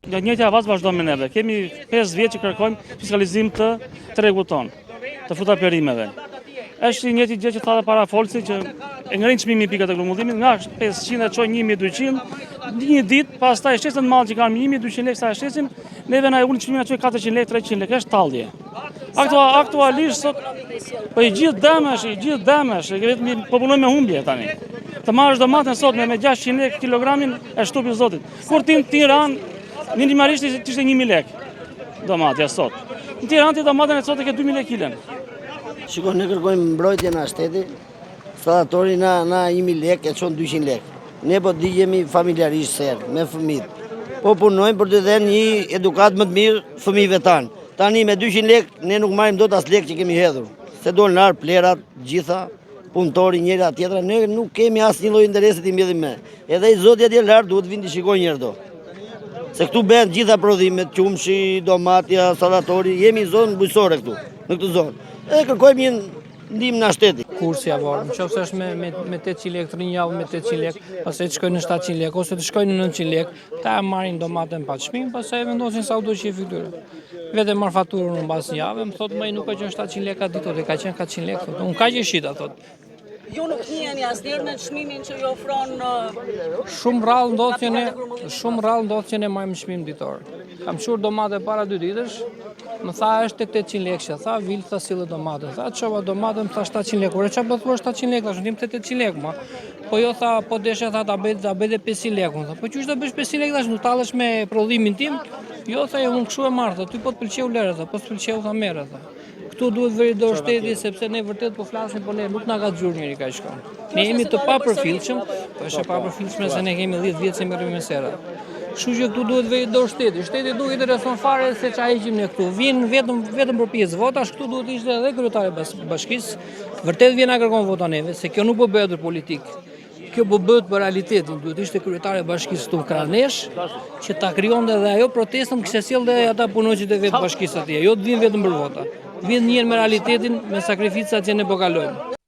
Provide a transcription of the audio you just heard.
Nga njëjtja avaz vazhdon me neve. Kemi 5 vjet që kërkojmë fiskalizim të tregut ton, të frutaperimeve. Është një gjë që tha dhe para folsi që e ngrin çmimin pikat e grumbullimit nga 500 e çojnë 1200 një ditë, pastaj shesën mall që kanë 1200 lekë sa shesim, neve na e ulin çmimin na çoj 400 lekë, 300 lekë, është tallje. Aktualisht sot po i gjithë dëmesh, vetëm po punojmë me humbje tani. Të marrësh domaten sot me 600 lekë kilogramin e shtupi zotit. Kur ti në Tiranë minimalisht ishte 1000 lekë domatja sot. Në Tiranë ti domaten e sot e ke 2000 lekë kilën. Shiko, ne kërkojmë mbrojtje nga shteti, sadatori na 1000 lekë e çon 200 lekë. Ne po digjemi familjarisht serë, me fëmijët. Po punojmë për të dhënë një edukat më të mirë fëmijëve tanë. Tani me 200 lekë ne nuk marrim dot as lekë që kemi hedhur. Se do nar plerat, gjitha, punëtori njëra tjetra, ne nuk kemi asnjë lloj interesi të mbjellim me. Edhe i zoti atje lart duhet vinë të shikojnë një herë do. Se këtu bëhen gjitha prodhimet, qumshi, domatja, sadatori, jemi zonë bujqësore këtu, në këtë zonë. E kërkojmë një ndihmë nga shteti. Kursi avor, nëse është me 800 lekë, të rinjavë me 800 lekë, pastaj të shkojnë në 700 lekë, ose të shkojnë në 900 lekë, ta marrin domaten pa çmim, pastaj vendosin sa u do që fytyrë. Vetëm marr faturën në mbas një javë, më thotë më nuk ka qenë 700 lekë ditë, dhe ka qenë 400 lekë, thotë. Unë kaq e shita, thotë. Ju nuk njiheni asnjëherë në çmimin që ju ofron Shumë rrallë ndodh që ne marrim çmim ditor. Kam qur domate para 2 ditësh, më tha është 800 lekë, tha vil tha sillë domate. Tha çova domate, më tha 700 lekë. Ora çfarë thua 700 lekë, tash ndim 800 lekë më. Po jo tha, po desha tha ta bëj 500 lekë. Tha, po çu do bësh 500 lekë tash, nuk tallesh me prodhimin tim? Jo tha, unë kshu e marr, tha, ty po të pëlqeu lërë, tha, po të pëlqeu tha merre, tha. Këtu duhet vëri dorë shteti sepse ne vërtet po flasim, po ne nuk na ka xhur njëri kaq shkon. Ne jemi të papërfillshëm, po është e papërfillshme se ne kemi 10 vjet se merremi me sera. Kështu që këtu duhet vëri dorë shteti. Shteti duhet i intereson fare se ç'a heqim ne këtu. Vin vetëm për pjesë votash, këtu duhet ishte edhe kryetari i bashkisë. Vërtet vjen na kërkon vota neve, se kjo nuk po bëhet për politikë. Kjo po bëhet për realitetin, duhet ishte kryetari i bashkisë këtu Kranesh, që ta krijonte edhe ajo protestën, kishte sjellë ata punonjësit e vetë bashkisë atje, jo të vinë vetëm për vota. Vinë njëherë me realitetin, me sakrificat që ne po kalojmë.